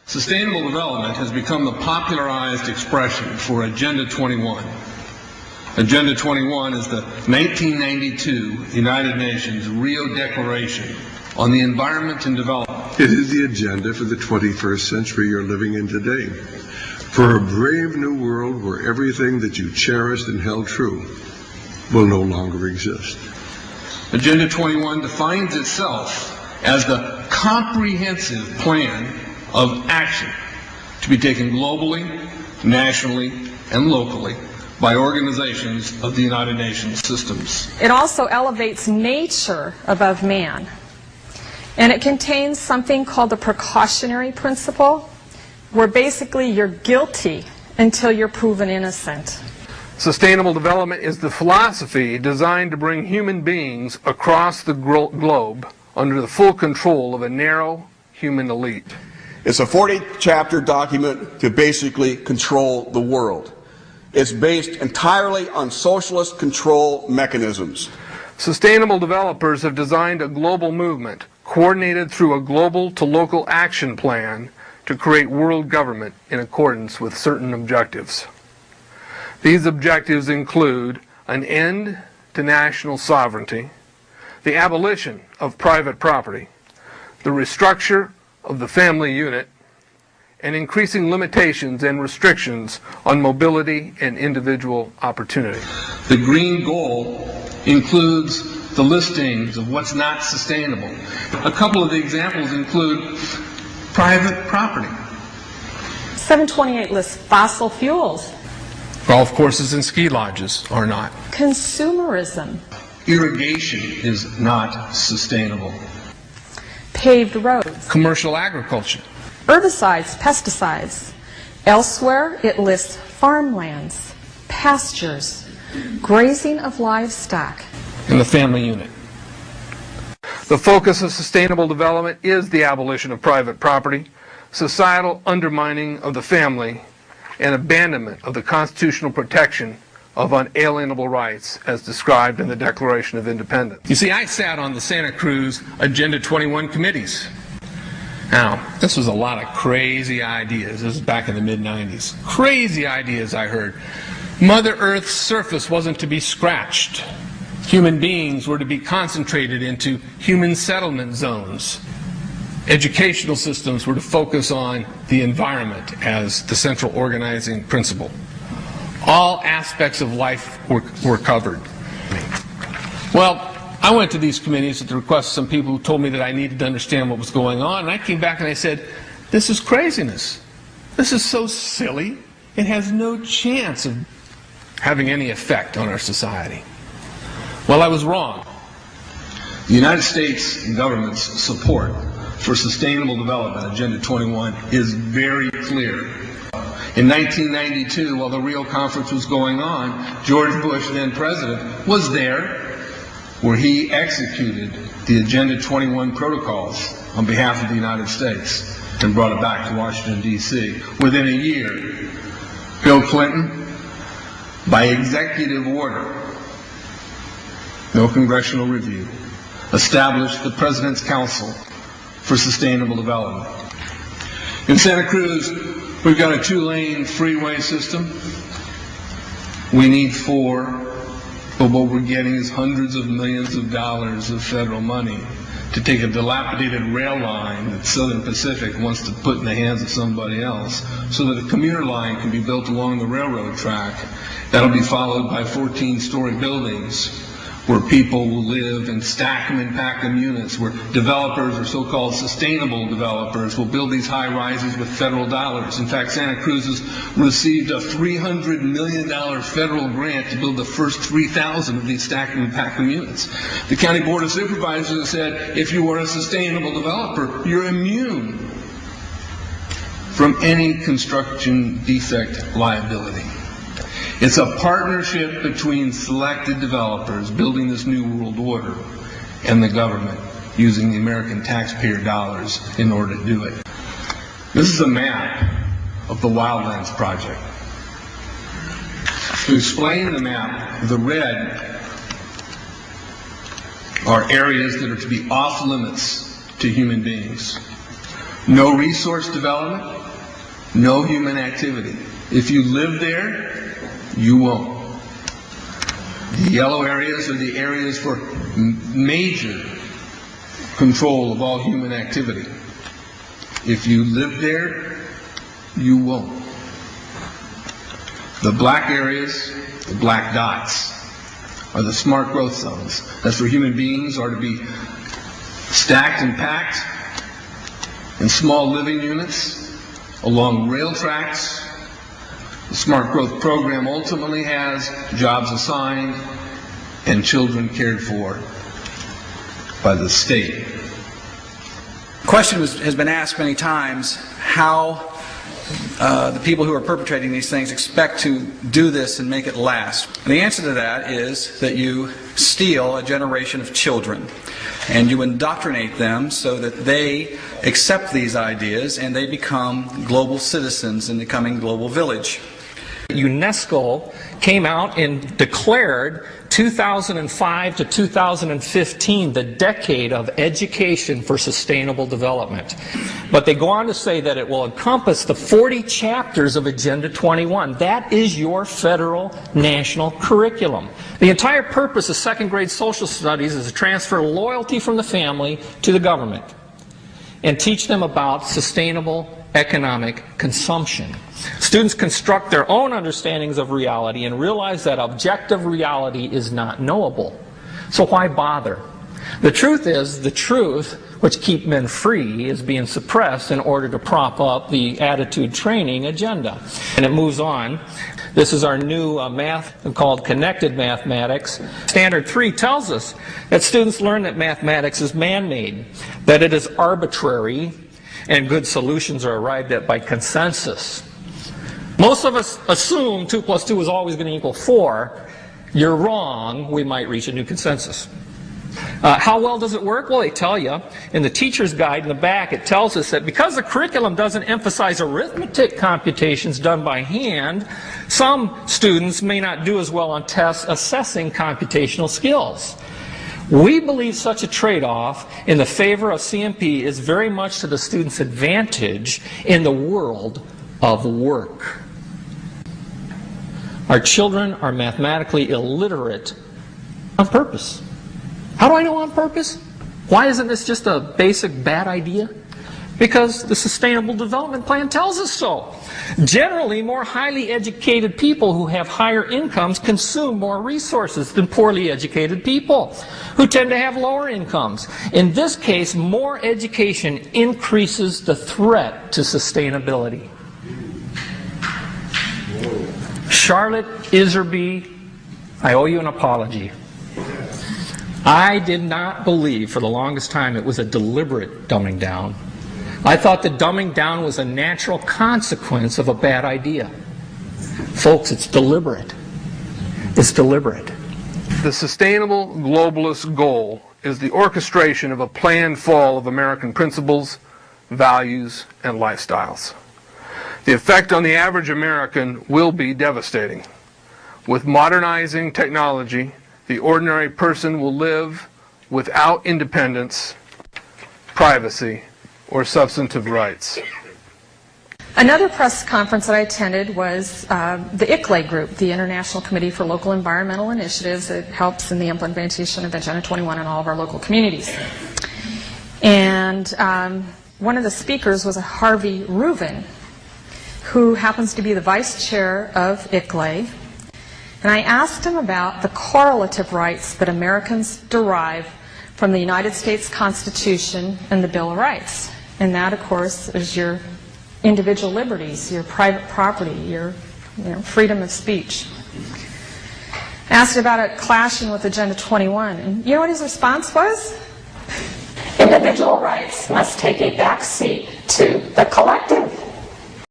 Sustainable development has become the popularized expression for Agenda 21. Agenda 21 is the 1992 United Nations Rio Declaration on the Environment and Development. It is the agenda for the 21st century you're living in today. For a brave new world where everything that you cherished and held true will no longer exist. Agenda 21 defines itself as the comprehensive plan of action to be taken globally, nationally, and locally by organizations of the United Nations systems. It also elevates nature above man. And it contains something called the precautionary principle, where basically you're guilty until you're proven innocent. Sustainable development is the philosophy designed to bring human beings across the globe under the full control of a narrow human elite. It's a 40-chapter document to basically control the world. It's based entirely on socialist control mechanisms. Sustainable developers have designed a global movement coordinated through a global to local action plan to create world government in accordance with certain objectives. These objectives include an end to national sovereignty, the abolition of private property, the restructure of the family unit, and increasing limitations and restrictions on mobility and individual opportunity. The green goal includes the listings of what's not sustainable. A couple of the examples include private property. 728 lists fossil fuels. Golf courses and ski lodges are not. Consumerism. Irrigation is not sustainable. Paved roads. Commercial agriculture. Herbicides, pesticides. Elsewhere, it lists farmlands, pastures, grazing of livestock. And the family unit. The focus of sustainable development is the abolition of private property, societal undermining of the family, and abandonment of the constitutional protection of unalienable rights as described in the Declaration of Independence. You see, I sat on the Santa Cruz Agenda 21 committees. Now, this was a lot of crazy ideas. This was back in the mid-90s. Crazy ideas I heard. Mother Earth's surface wasn't to be scratched. Human beings were to be concentrated into human settlement zones. Educational systems were to focus on the environment as the central organizing principle. All aspects of life were covered. Well, I went to these committees at the request of some people who told me that I needed to understand what was going on, and I came back and I said, this is craziness. This is so silly. It has no chance of having any effect on our society. Well, I was wrong. The United States government's support for sustainable development, Agenda 21, is very clear. In 1992, while the Rio Conference was going on, George Bush, then president, was there where he executed the Agenda 21 protocols on behalf of the United States and brought it back to Washington, D.C. Within a year, Bill Clinton, by executive order, no congressional review, established the President's Council for Sustainable Development. In Santa Cruz, we've got a 2-lane freeway system. We need 4, but what we're getting is hundreds of millions of dollars of federal money to take a dilapidated rail line that Southern Pacific wants to put in the hands of somebody else so that a commuter line can be built along the railroad track. That'll be followed by 14-story buildings where people will live and stack them and pack them units, where developers, or so-called sustainable developers, will build these high rises with federal dollars. In fact, Santa Cruz has received a $300 million federal grant to build the first 3,000 of these stack them and pack them units. The County Board of Supervisors has said, if you are a sustainable developer, you're immune from any construction defect liability. It's a partnership between selected developers building this new world order and the government using the American taxpayer dollars in order to do it. This is a map of the Wildlands Project. To explain the map, the red are areas that are to be off limits to human beings. No resource development, No human activity. If you live there, you won't. The yellow areas are the areas for major control of all human activity. If you live there, you won't. The black areas, the black dots, are the smart growth zones. That's where human beings are to be stacked and packed in small living units along rail tracks. The Smart Growth Program ultimately has jobs assigned and children cared for by the state. The question has been asked many times how the people who are perpetrating these things expect to do this and make it last. And the answer to that is that you steal a generation of children and you indoctrinate them so that they accept these ideas and they become global citizens in the coming global village. UNESCO came out and declared 2005 to 2015 the decade of education for sustainable development. But they go on to say that it will encompass the 40 chapters of Agenda 21. That is your federal national curriculum. The entire purpose of second grade social studies is to transfer loyalty from the family to the government and teach them about sustainable economic consumption. Students construct their own understandings of reality and realize that objective reality is not knowable. So why bother? The truth is, the truth which keep men free is being suppressed in order to prop up the attitude training agenda. And it moves on. This is our new math called connected mathematics. Standard 3 tells us that students learn that mathematics is man-made, that it is arbitrary, and good solutions are arrived at by consensus. Most of us assume 2 plus 2 is always going to equal 4. You're wrong. We might reach a new consensus. How well does it work? Well, they tell you in the teacher's guide in the back, it tells us that because the curriculum doesn't emphasize arithmetic computations done by hand, some students may not do as well on tests assessing computational skills. We believe such a trade-off in the favor of CMP is very much to the student's advantage in the world of work. Our children are mathematically illiterate on purpose. How do I know on purpose? Why isn't this just a basic bad idea? Because the Sustainable Development Plan tells us so. Generally, more highly educated people who have higher incomes consume more resources than poorly educated people who tend to have lower incomes. In this case, more education increases the threat to sustainability. Charlotte Iserby, I owe you an apology. I did not believe for the longest time it was a deliberate dumbing down. I thought the dumbing down was a natural consequence of a bad idea. Folks, it's deliberate. It's deliberate. The sustainable globalist goal is the orchestration of a planned fall of American principles, values, and lifestyles. The effect on the average American will be devastating. With modernizing technology, the ordinary person will live without independence, privacy, or substantive rights. Another press conference that I attended was the ICLE group, the International Committee for Local Environmental Initiatives. It helps in the implementation of Agenda 21 in all of our local communities. And one of the speakers was a Harvey Reuven, who happens to be the vice chair of ICLE. And I asked him about the correlative rights that Americans derive from the United States Constitution and the Bill of Rights. And that, of course, is your individual liberties, your private property, your freedom of speech. I asked about it clashing with Agenda 21. And you know what his response was? Individual rights must take a back seat to the collective